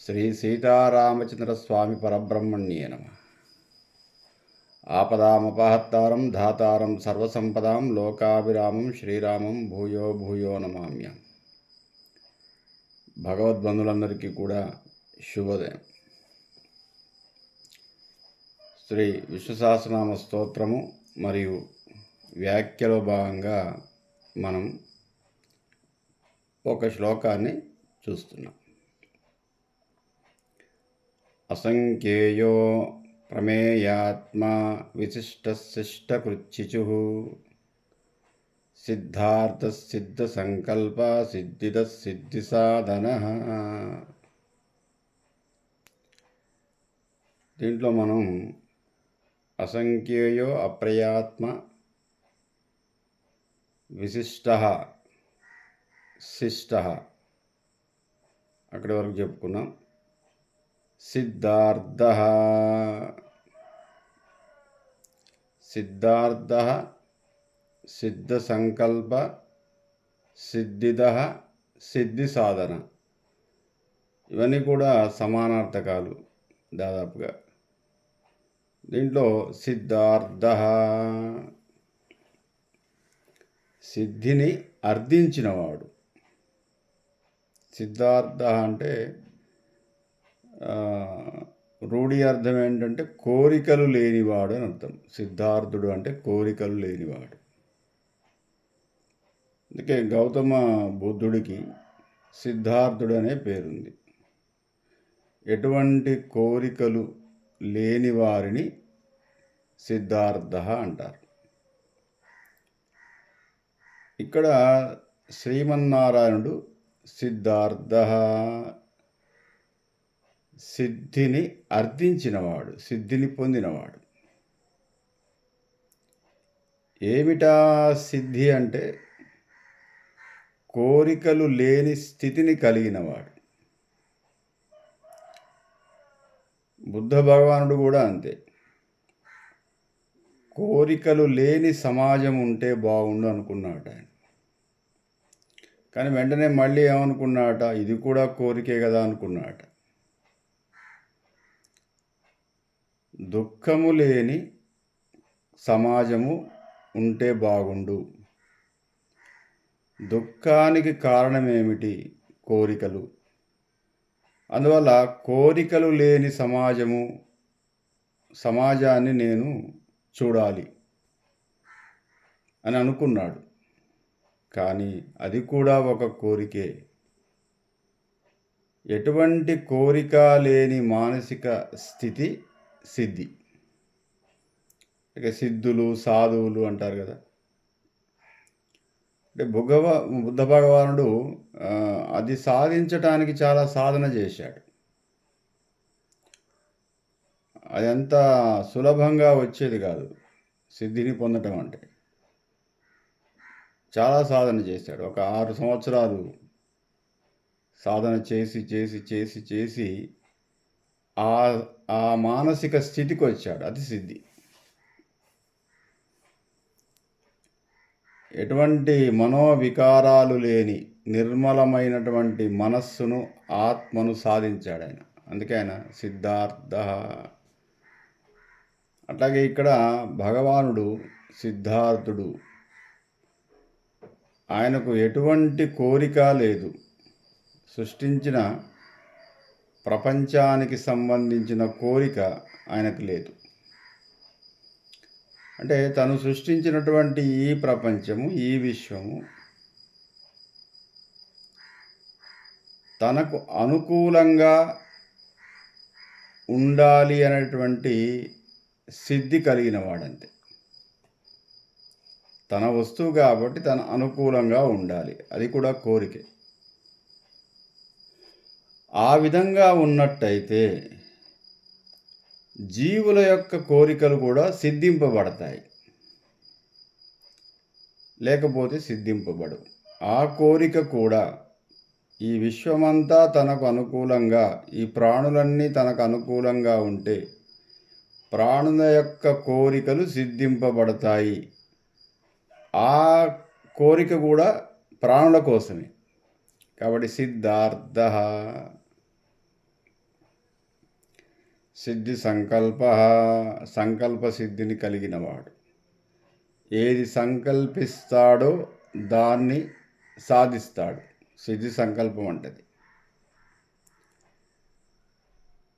శ్రీ సీతారామచంద్ర స్వామి పరబ్రహ్మణ్యే నమః. ఆపదామపహత్తారం ధాతారం సర్వసంపదాం లోకాభిరామం శ్రీరామం భూయో భూయో నమామ్యం. భగవద్బంధులందరికీ కూడా శుభోదయం. శ్రీ విష్ణు సహస్రనామ స్తోత్రము మరియు వ్యాఖ్యలో భాగంగా మనం ఒక శ్లోకాన్ని చూస్తున్నాం. అసంఖ్యేయో ప్రమేయాత్మా విశిష్టశిష్టకృచ్చిచు సిద్ధార్థసిద్ధసంకల్ప సిద్ధిసాధన. దీంట్లో మనం అసంఖ్యేయో అప్రయాత్మ విశిష్ట శిష్ట అక్కడి వరకు చెప్పుకున్నాం. సిద్ధార్థ సిద్ధసంకల్ప సిద్ధి సాధన, ఇవన్నీ కూడా సమానార్థకాలు దాదాపుగా. దీంట్లో సిద్ధార్థ సిద్ధిని అర్థించినవాడు. సిద్ధార్థ అంటే రూఢి అర్థం ఏంటంటే కోరికలు లేనివాడు అని అర్థం. సిద్ధార్థుడు అంటే కోరికలు లేనివాడు. అందుకే గౌతమ బుద్ధుడికి సిద్ధార్థుడు అనే పేరుంది. ఎటువంటి కోరికలు లేని వారిని సిద్ధార్థ అంటారు. ఇక్కడ శ్రీమన్నారాయణుడు సిద్ధార్థ సిద్ధిని అర్థించినవాడు, సిద్ధిని పొందినవాడు. ఏమిటా సిద్ధి అంటే కోరికలు లేని స్థితిని కలిగినవాడు. బుద్ధ భగవానుడు కూడా అంతే. కోరికలు లేని సమాజం ఉంటే బాగుండు అనుకున్నాట ఆయన. కానీ వెంటనే మళ్ళీ ఏమనుకున్నాట, ఇది కూడా కోరికే కదా అనుకున్నాట. దుఃఖము లేని సమాజము ఉంటే బాగుండు. దుఃఖానికి కారణమేమిటి? కోరికలు. అందువల్ల కోరికలు లేని సమాజాన్ని నేను చూడాలి అని అనుకున్నాడు. కానీ అది కూడా ఒక కోరికే. ఎటువంటి కోరిక లేని మానసిక స్థితి సిద్ధి. ఇక సిద్ధులు సాధువులు అంటారు కదా. అంటే బుద్ధ భగవానుడు అది సాధించటానికి చాలా సాధన చేశాడు. అది అంత సులభంగా వచ్చేది కాదు. సిద్ధిని పొందటం అంటే చాలా సాధన చేశాడు. ఒక 6 సంవత్సరాలు సాధన చేసి చేసి చేసి చేసి ఆ మానసిక స్థితికి వచ్చాడు. అది సిద్ధి. ఎటువంటి మనోవికారాలు లేని నిర్మలమైనటువంటి మనస్సును, ఆత్మను సాధించాడు ఆయన. అందుకే ఆయన సిద్ధార్థ. అట్లాగే ఇక్కడ భగవానుడు సిద్ధార్థుడు. ఆయనకు ఎటువంటి కోరిక లేదు. సృష్టించిన ప్రపంచానికి సంబంధించిన కోరిక ఆయనకు లేదు. అంటే తను సృష్టించినటువంటి ఈ ప్రపంచము, ఈ విశ్వము తనకు అనుకూలంగా ఉండాలి అనేటువంటి సిద్ధి కలిగిన వాడంతే. తన వస్తువు కాబట్టి తన అనుకూలంగా ఉండాలి, అది కూడా కోరికే. ఆ విధంగా ఉన్నట్టయితే జీవుల యొక్క కోరికలు కూడా సిద్ధింపబడతాయి, లేకపోతే సిద్ధింపబడవు. ఆ కోరిక కూడా ఈ విశ్వమంతా తనకు అనుకూలంగా, ఈ ప్రాణులన్నీ తనకు అనుకూలంగా ఉంటే ప్రాణుల యొక్క కోరికలు సిద్ధింపబడతాయి. ఆ కోరిక కూడా ప్రాణుల కోసమే. కాబట్టి సిద్ధార్థ సిద్ధి సంకల్ప, సంకల్ప సిద్ధిని కలిగినవాడు. ఏది సంకల్పిస్తాడో దాన్ని సాధిస్తాడు. సిద్ధి సంకల్పం అంటది.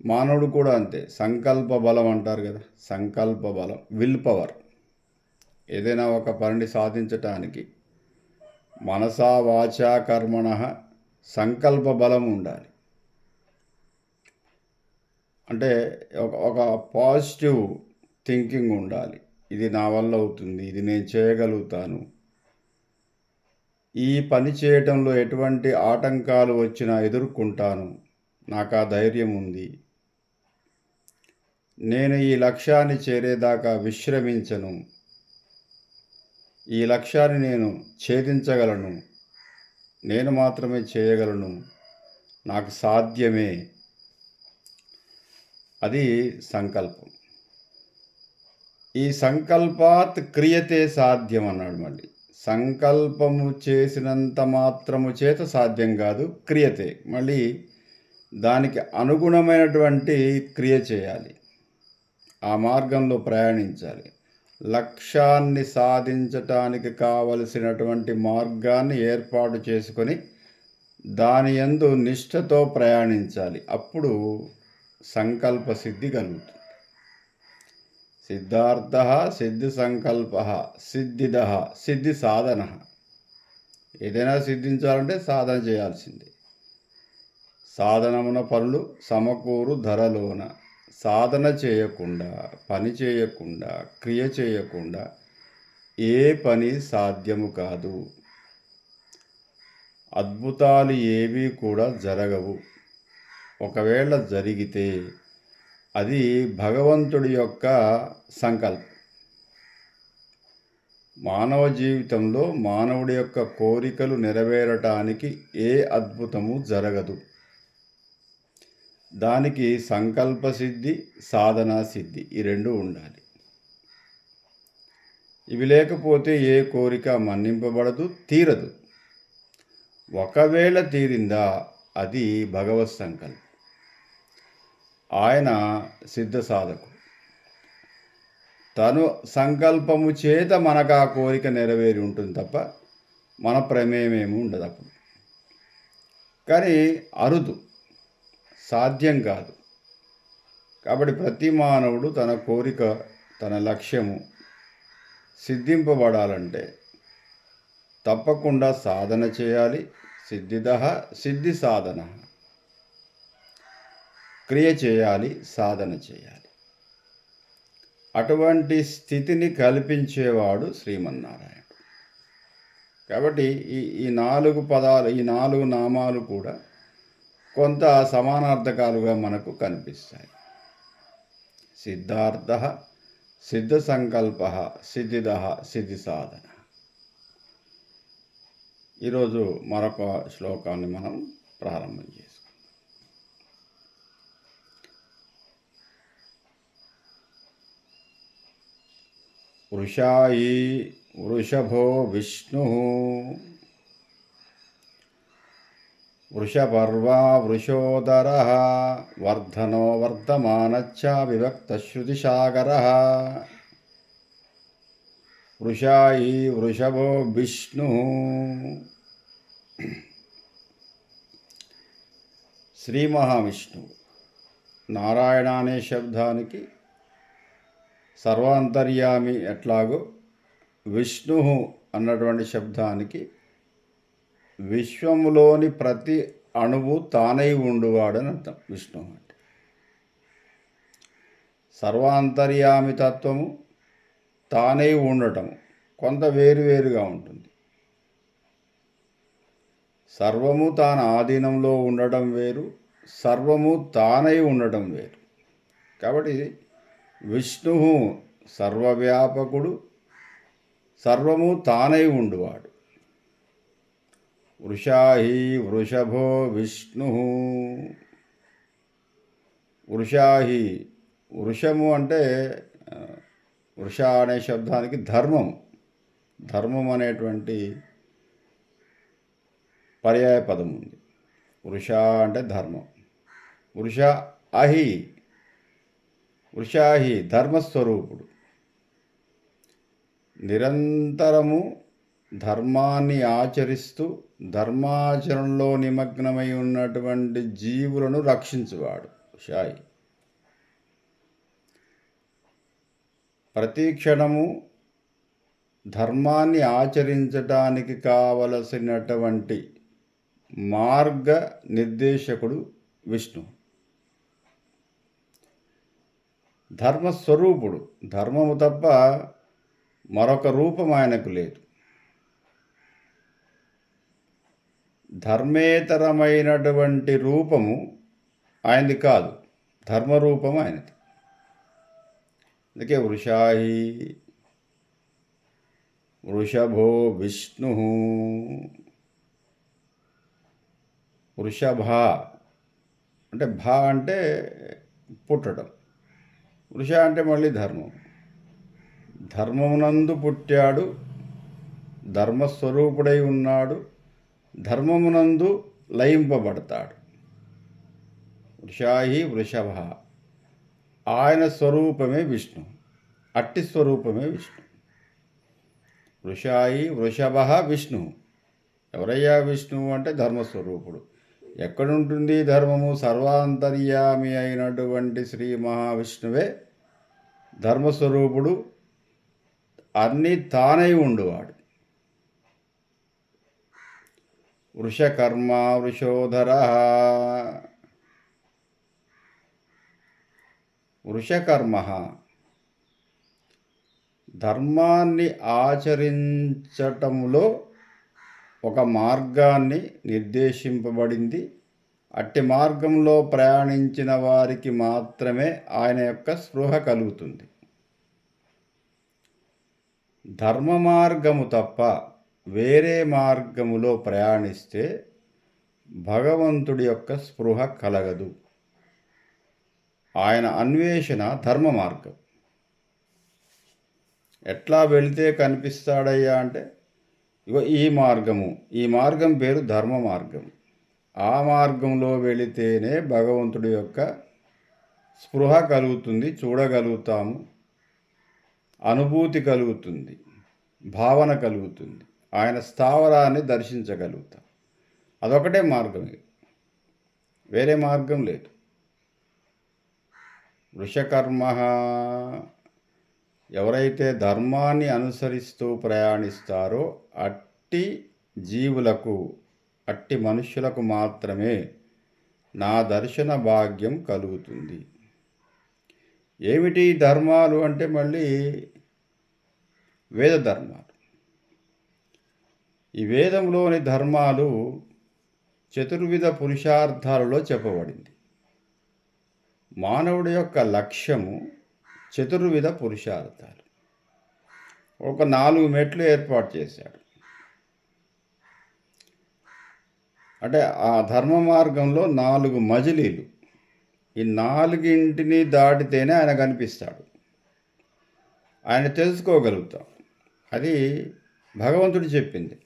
మానవుడు కూడా అంతే. సంకల్ప బలం అంటారు కదా, సంకల్ప బలం, విల్ పవర్. ఏదైనా ఒక పనిని సాధించటానికి మనసా వాచా కర్మణ సంకల్ప బలం ఉండాలి. అంటే ఒక పాజిటివ్ థింకింగ్ ఉండాలి. ఇది నా వల్ల అవుతుంది, ఇది నేను చేయగలుగుతాను, ఈ పని చేయటంలో ఎటువంటి ఆటంకాలు వచ్చినా ఎదుర్కొంటాను, నాకు ఆ ధైర్యం ఉంది, నేను ఈ లక్ష్యాన్ని చేరేదాకా విశ్రమించను, ఈ లక్ష్యాన్ని నేను ఛేదించగలను, నేను మాత్రమే చేయగలను, నాకు సాధ్యమే. అది సంకల్పం. ఈ సంకల్పాత్ క్రియతే సాధ్యం అన్నాడు. మళ్ళీ సంకల్పము చేసినంత మాత్రము చేత సాధ్యం కాదు, క్రియతే. మళ్ళీ దానికి అనుగుణమైనటువంటి క్రియ చేయాలి, ఆ మార్గంలో ప్రయాణించాలి. లక్ష్యాన్ని సాధించటానికి కావలసినటువంటి మార్గాన్ని ఏర్పాటు చేసుకొని దాని యందు నిష్ఠతో ప్రయాణించాలి. అప్పుడు సంకల్ప సిద్ధి కలుగుతుంది. సిద్ధార్థ సిద్ధి సంకల్ప సిద్ధిద సిద్ధి సాధన. ఏదైనా సిద్ధించాలంటే సాధన చేయాల్సిందే. సాధనమున పనులు సమకూరు ధరలోన. సాధన చేయకుండా, పని చేయకుండా, క్రియ చేయకుండా ఏ పని సాధ్యము కాదు. అద్భుతాలు ఏవీ కూడా జరగవు. ఒకవేళ జరిగితే అది భగవంతుడి యొక్క సంకల్పం. మానవ జీవితంలో మానవుడి యొక్క కోరికలు నెరవేరటానికి ఏ అద్భుతము జరగదు. దానికి సంకల్ప సిద్ధి, సాధనా సిద్ధి, ఈ రెండు ఉండాలి. ఇవి లేకపోతే ఏ కోరిక మన్నింపబడదు, తీరదు. ఒకవేళ తీరిందా అది భగవత్ సంకల్పం. ఆయన సిద్ధ సాధకుడు. తను సంకల్పము చేత మనకు ఆ కోరిక నెరవేరి ఉంటుంది తప్ప మన ప్రమేయమేమి ఉండదు అప్పుడు. కానీ అరుదు, సాధ్యం కాదు. కాబట్టి ప్రతి మానవుడు తన కోరిక, తన లక్ష్యము సిద్ధింపబడాలంటే తప్పకుండా సాధన చేయాలి. సిద్ధిద సిద్ధి సాధన. క్రియ చేయాలి, సాధన చేయాలి. అటువంటి స్థితిని కల్పించేవాడు శ్రీమన్నారాయణుడు. కాబట్టి ఈ 4 పదాలు, ఈ 4 నామాలు కూడా కొంత సమానార్థకాలుగా మనకు కనిపిస్తాయి. సిద్ధార్థ సిద్ధ సంకల్ప సిద్ధిద సిద్ధి సాధన. ఈరోజు మరొక శ్లోకాన్ని మనం ప్రారంభం చేసుకుందాం. వృషాయి వృషభో విష్ణు వృషపర్వా వృషోదర వర్ధనో వర్ధమానచ్చ విభక్తశ్రుతిసాగర. వృషాయి వృషభో విష్ణు. శ్రీ మహావిష్ణువు. నారాయణ అనే శబ్దానికి సర్వాంతర్యామి ఎట్లాగో విష్ణు అన్నటువంటి శబ్దానికి విశ్వములోని ప్రతి అణువు తానై ఉండువాడని అర్థం. విష్ణు అంటే సర్వాంతర్యామి తత్వము, తానై ఉండటము కొంత వేరువేరుగా ఉంటుంది. సర్వము తాను ఆధీనంలో ఉండటం వేరు, సర్వము తానై ఉండటం వేరు. కాబట్టి విష్ణువు సర్వవ్యాపకుడు, సర్వము తానై ఉండువాడు. వృషాహి వృషభో విష్ణు. వృషాహి, వృషము అంటే వృష అనే శబ్దానికి ధర్మం, ధర్మం అనేటువంటి పర్యాయ పదం ఉంది. వృష అంటే ధర్మం. వృష అహి వృషాహి ధర్మస్వరూపుడు. నిరంతరము ధర్మాన్ని ఆచరిస్తూ ధర్మాచరణలో నిమగ్నమై ఉన్నటువంటి జీవులను రక్షించువాడు వృషాహి. ప్రతి క్షణము ధర్మాన్ని ఆచరించడానికి కావలసినటువంటి మార్గ నిర్దేశకుడు విష్ణు. ధర్మస్వరూపుడు. ధర్మము తప్ప మరొక రూపం ఆయనకు లేదు. ధర్మేతరమైనటువంటి రూపము ఆయనది కాదు, ధర్మరూపం ఆయనది. అందుకే వృషాహి వృషభో విష్ణు. వృషభ అంటే భా అంటే పుట్టడం, వృష అంటే మళ్ళీ ధర్మం. ధర్మమునందు పుట్టాడు, ధర్మస్వరూపుడై ఉన్నాడు, ధర్మమునందు లయింపబడతాడు. వృషాహి వృషభ, ఆయన స్వరూపమే విష్ణు, అట్టి స్వరూపమే విష్ణు. వృషాయి వృషభ విష్ణు. ఎవరయ్యా విష్ణువు అంటే ధర్మస్వరూపుడు. ఎక్కడుంటుంది ధర్మము? సర్వాంతర్యామి అయినటువంటి శ్రీ మహావిష్ణువే ధర్మస్వరూపుడు, అన్నీ తానై ఉండువాడు. వృషకర్మ వృషోధర. వృషకర్మ ధర్మాన్ని ఆచరించటంలో ఒక మార్గాన్ని నిర్దేశింపబడింది. అట్టి మార్గంలో ప్రయాణించిన వారికి మాత్రమే ఆయన యొక్క స్పృహ కలుగుతుంది. ధర్మ మార్గము తప్ప వేరే మార్గములో ప్రయాణిస్తే భగవంతుడి యొక్క స్పృహ కలగదు. ఆయన అన్వేషణ ధర్మ మార్గం. ఎట్లా వెళితే కనిపిస్తాడయ్యా అంటే, ఇగో ఈ మార్గం పేరు ధర్మ మార్గం. ఆ మార్గంలో వెళితేనే భగవంతుడి యొక్క స్పృహ కలుగుతుంది, చూడగలుగుతాము, అనుభూతి కలుగుతుంది, భావన కలుగుతుంది, ఆయన స్థావరాన్ని దర్శించగలుగుతాం. అదొకటే మార్గం, వేరే మార్గం లేదు. వృషకర్మ ఎవరైతే ధర్మాన్ని అనుసరిస్తూ ప్రయాణిస్తారో అట్టి జీవులకు, అట్టి మనుష్యులకు మాత్రమే నా దర్శన భాగ్యం కలుగుతుంది. ఏమిటి ధర్మాలు అంటే మళ్ళీ వేద ధర్మాలు. ఈ వేదంలోని ధర్మాలు చతుర్విధ పురుషార్థాలలో చెప్పబడింది. మానవుడి యొక్క లక్ష్యము చతుర్విధ పురుషార్థాలు. ఒక 4 మెట్లు ఏర్పాటు చేశాడు. అంటే ఆ ధర్మ మార్గంలో 4 మజిలీలు. ఈ 4ంటిని దాటితేనే ఆయన కనిపిస్తాడు, ఆయన తెలుసుకోగలుగుతాం. అది భగవంతుడు చెప్పింది.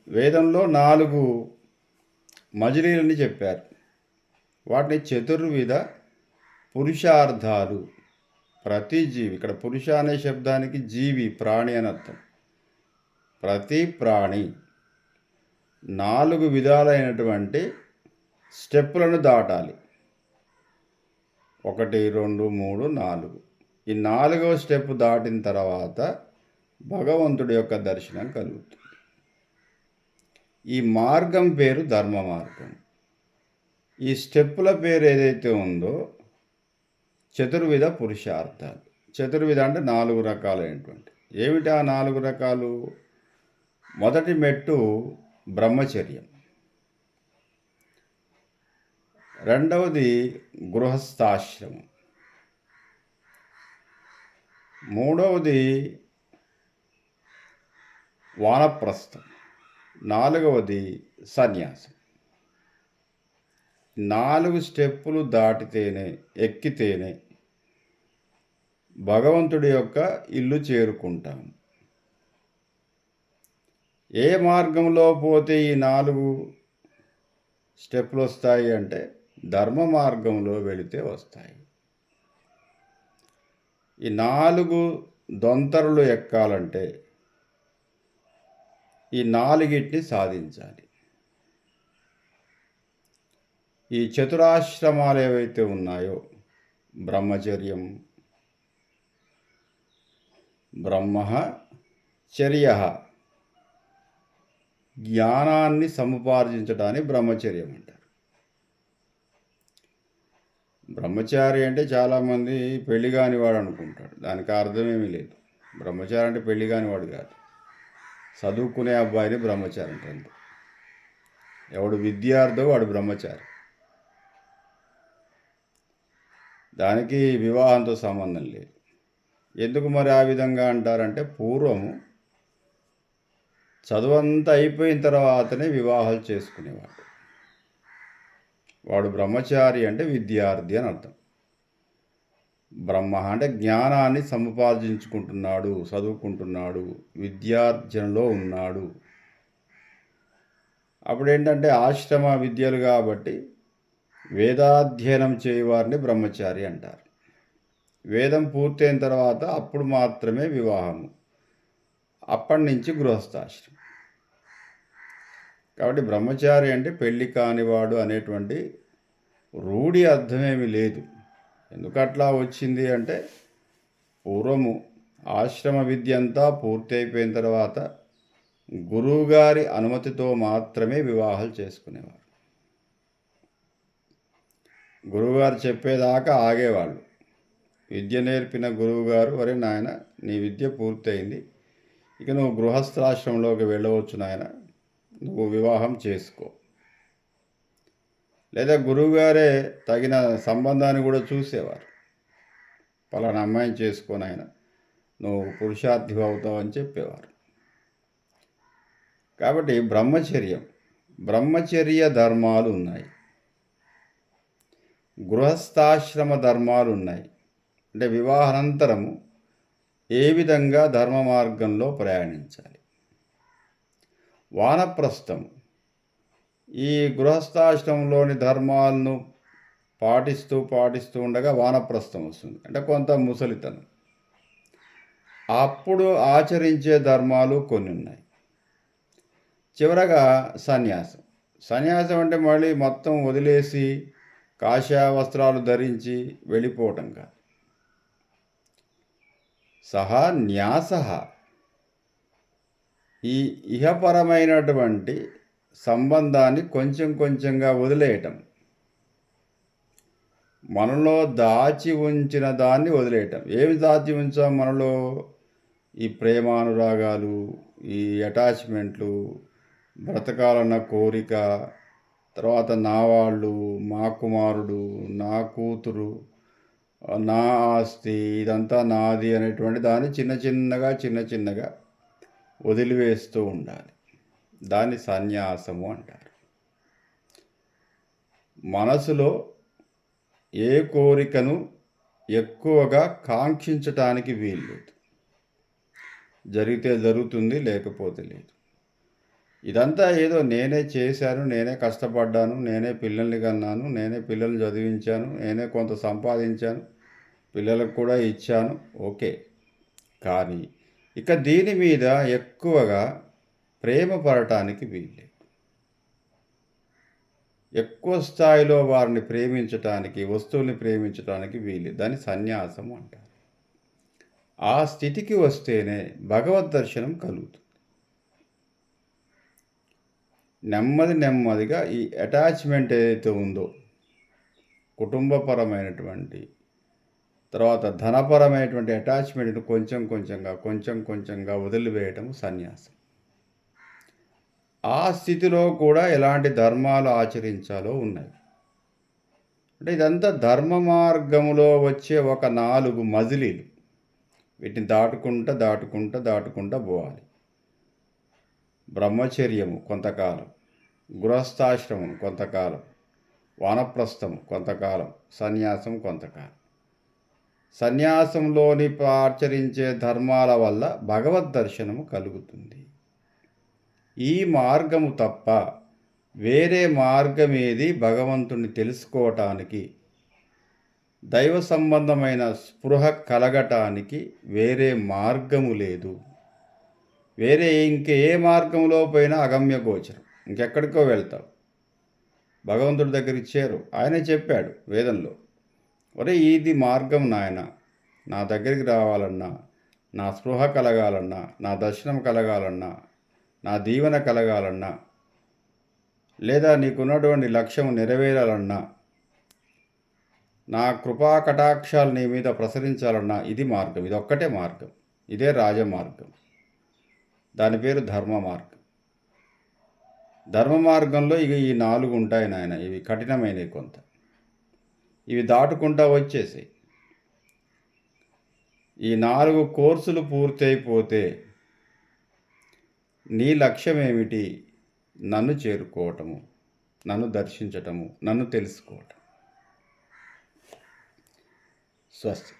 వేదంలో 4 మజిలీలని చెప్పారు. వాటిని చతుర్విధ పురుషార్థాలు. ప్రతి జీవి, ఇక్కడ పురుష అనే శబ్దానికి జీవి, ప్రాణి అని అర్థం. ప్రతి ప్రాణి 4 విధాలైనటువంటి స్టెప్పులను దాటాలి. 1, 2, 3, 4. ఈ 4వ స్టెప్ దాటిన తర్వాత భగవంతుడి యొక్క దర్శనం కలుగుతుంది. ఈ మార్గం పేరు ధర్మ మార్గం. ఈ స్టెప్పుల పేరు ఏదైతే ఉందో చతుర్విధ పురుషార్థాలు. చతుర్విధ అంటే 4 రకాలైనటువంటి. ఏమిటి ఆ 4 రకాలు? మొదటి మెట్టు బ్రహ్మచర్యం, రెండవది గృహస్థాశ్రమం, మూడవది వానప్రస్థం, 4వది సన్యాసం. 4 స్టెప్పులు దాటితేనే, ఎక్కితేనే భగవంతుడి యొక్క ఇల్లు చేరుకుంటాము. ఏ మార్గంలో పోతే ఈ 4 స్టెప్పులు వస్తాయి అంటే ధర్మ మార్గంలో వెళితే వస్తాయి. ఈ 4 దొంతరలు ఎక్కాలంటే ఈ 4గిటిని సాధించాలి. ఈ చతురాశ్రమాలు ఏవైతే ఉన్నాయో బ్రహ్మచర్యం, బ్రహ్మచర్య, జ్ఞానాన్ని సముపార్జించడాన్ని బ్రహ్మచర్యం అంటారు. బ్రహ్మచారి అంటే చాలామంది పెళ్లి కానివాడు అనుకుంటాడు. దానికి అర్థమేమీ లేదు. బ్రహ్మచారి అంటే పెళ్లి కానివాడు కాదు, చదువుకునే అబ్బాయిని బ్రహ్మచారి అంటారు. ఎవడు విద్యార్థో వాడు బ్రహ్మచారి. దానికి వివాహంతో సంబంధం లేదు. ఎందుకు మరి ఆ విధంగా అంటారంటే, పూర్వము చదువంతా అయిపోయిన తర్వాతనే వివాహాలు చేసుకునేవాడు. వాడు బ్రహ్మచారి అంటే విద్యార్థి అని అర్థం. బ్రహ్మ అంటే జ్ఞానాన్ని సముపార్జించుకుంటున్నాడు, చదువుకుంటున్నాడు, విద్యార్జనలో ఉన్నాడు. అప్పుడేంటంటే ఆశ్రమ విద్యలు కాబట్టి వేదాధ్యయనం చేయవారిని బ్రహ్మచారి అంటారు. వేదం పూర్తయిన తర్వాత అప్పుడు మాత్రమే వివాహము, అప్పటి నుంచి గృహస్థాశ్రమం. కాబట్టి బ్రహ్మచారి అంటే పెళ్ళి కానివాడు అనేటువంటి రూఢి అర్థమేమి లేదు. ఎందుకు అట్లా వచ్చింది అంటే, పూర్వము ఆశ్రమ విద్య అంతా పూర్తి అయిపోయిన తర్వాత గురువుగారి అనుమతితో మాత్రమే వివాహాలు చేసుకునేవారు. గురువుగారు చెప్పేదాకా ఆగేవాళ్ళు. విద్య నేర్పిన గురువుగారు, "ఒరే నాయన, నీ విద్య పూర్తయింది, ఇక నువ్వు గృహస్థాశ్రమంలోకి వెళ్ళవచ్చు నాయన, నువ్వు వివాహం చేసుకో." లేదా గురువుగారే తగిన సంబంధాన్ని కూడా చూసేవారు. "పలానా అమ్మాయిని చేసుకో నాయన, నువ్వు పురుషార్థి అవుతావు" అని చెప్పేవారు. కాబట్టి బ్రహ్మచర్య ధర్మాలు ఉన్నాయి, గృహస్థాశ్రమ ధర్మాలు ఉన్నాయి. అంటే వివాహానంతరము ఏ విధంగా ధర్మ మార్గంలో ప్రయాణించాలి. వానప్రస్థం ఈ గృహస్థాశ్రమంలోని ధర్మాలను పాటిస్తూ ఉండగా వానప్రస్థం వస్తుంది. అంటే కొంత ముసలితనం. అప్పుడు ఆచరించే ధర్మాలు కొన్ని ఉన్నాయి. చివరగా సన్యాసం అంటే మళ్ళీ మొత్తం వదిలేసి కాషాయ వస్త్రాలు ధరించి వెళ్ళిపోవటం కాదు. న్యాస, ఈ ఇహపరమైనటువంటి సంబంధాన్ని కొంచెం కొంచెంగా వదిలేయటం, మనలో దాచి ఉంచిన దాన్ని వదిలేయటం. ఏమి దాచి ఉంచాం మనలో? ఈ ప్రేమానురాగాలు, ఈ అటాచ్మెంట్లు, బ్రతకాలన్న కోరిక, తర్వాత నా వాళ్ళు, మా కుమారుడు, నా కూతురు, నా ఆస్తి, ఇదంతా నాది అనేటువంటి దాన్ని చిన్న చిన్నగా వదిలివేస్తూ ఉండాలి. దాన్ని సన్యాసము అంటారు. మనసులో ఏ కోరికను ఎక్కువగా కాంక్షించటానికి వీల్లేదు. జరిగితే జరుగుతుంది, లేకపోతే లేదు. ఇదంతా ఏదో నేనే చేశాను, నేనే కష్టపడ్డాను, నేనే పిల్లల్ని కన్నాను, నేనే పిల్లల్ని చదివించాను, నేనే కొంత సంపాదించాను, పిల్లలకు కూడా ఇచ్చాను, ఓకే. కానీ ఇక దీని మీద ఎక్కువగా ప్రేమ పడటానికి వీల్లేదు. ఎక్కువ స్థాయిలో వారిని ప్రేమించటానికి, వస్తువుల్ని ప్రేమించటానికి వీల్లేదు. దాన్ని సన్యాసం అంటారు. ఆ స్థితికి వస్తేనే భగవద్ దర్శనం కలుగుతుంది. నెమ్మదిగా ఈ అటాచ్మెంట్ ఏదైతే ఉందో, కుటుంబపరమైనటువంటి, తర్వాత ధనపరమైనటువంటి అటాచ్మెంట్ను కొంచెం కొంచెంగా వదిలివేయటం సన్యాసం. ఆ స్థితిలో కూడా ఎలాంటి ధర్మాలు ఆచరించాలో ఉన్నాయి. అంటే ఇదంతా ధర్మ మార్గములో వచ్చే ఒక 4 మజిలీలు. వీటిని దాటుకుంటా పోవాలి. బ్రహ్మచర్యము కొంతకాలం, గృహస్థాశ్రమం కొంతకాలం, వానప్రస్థము కొంతకాలం, సన్యాసం కొంతకాలం. సన్యాసంలోని ఆచరించే ధర్మాల వల్ల భగవద్ దర్శనము కలుగుతుంది. ఈ మార్గము తప్ప వేరే మార్గమేది భగవంతుని తెలుసుకోవటానికి దైవ సంబంధమైన స్పృహ కలగటానికి వేరే మార్గము లేదు. వేరే ఇంకే మార్గంలో పోయినా అగమ్య గోచరం, ఇంకెక్కడికో వెళ్తావు. భగవంతుడి దగ్గరికి చేరు. ఆయనే చెప్పాడు వేదంలో, ఒరే ఇది మార్గం నాయన, నా దగ్గరికి రావాలన్నా, నా స్పృహ కలగాలన్నా, నా దర్శనం కలగాలన్నా, నా దీవెన కలగాలన్నా, లేదా నీకున్నటువంటి లక్ష్యం నెరవేరాలన్నా, నా కృపా కటాక్షాలు నీ మీద ప్రసరించాలన్నా ఇది మార్గం. ఇది ఒక్కటే మార్గం. ఇదే రాజమార్గం. దాని పేరు ధర్మ మార్గం. ధర్మ మార్గంలో ఇక ఈ 4 ఉంటాయి నాయన. ఇవి కఠినమైనవి కొంత. ఇవి దాటుకుంటా వచ్చేసాయి. ఈ 4 కోర్సులు పూర్తి అయిపోతే నీ లక్ష్యం ఏమిటి? నన్ను చేరుకోవటము, నన్ను దర్శించటము, నన్ను తెలుసుకోవటం. స్వస్తి.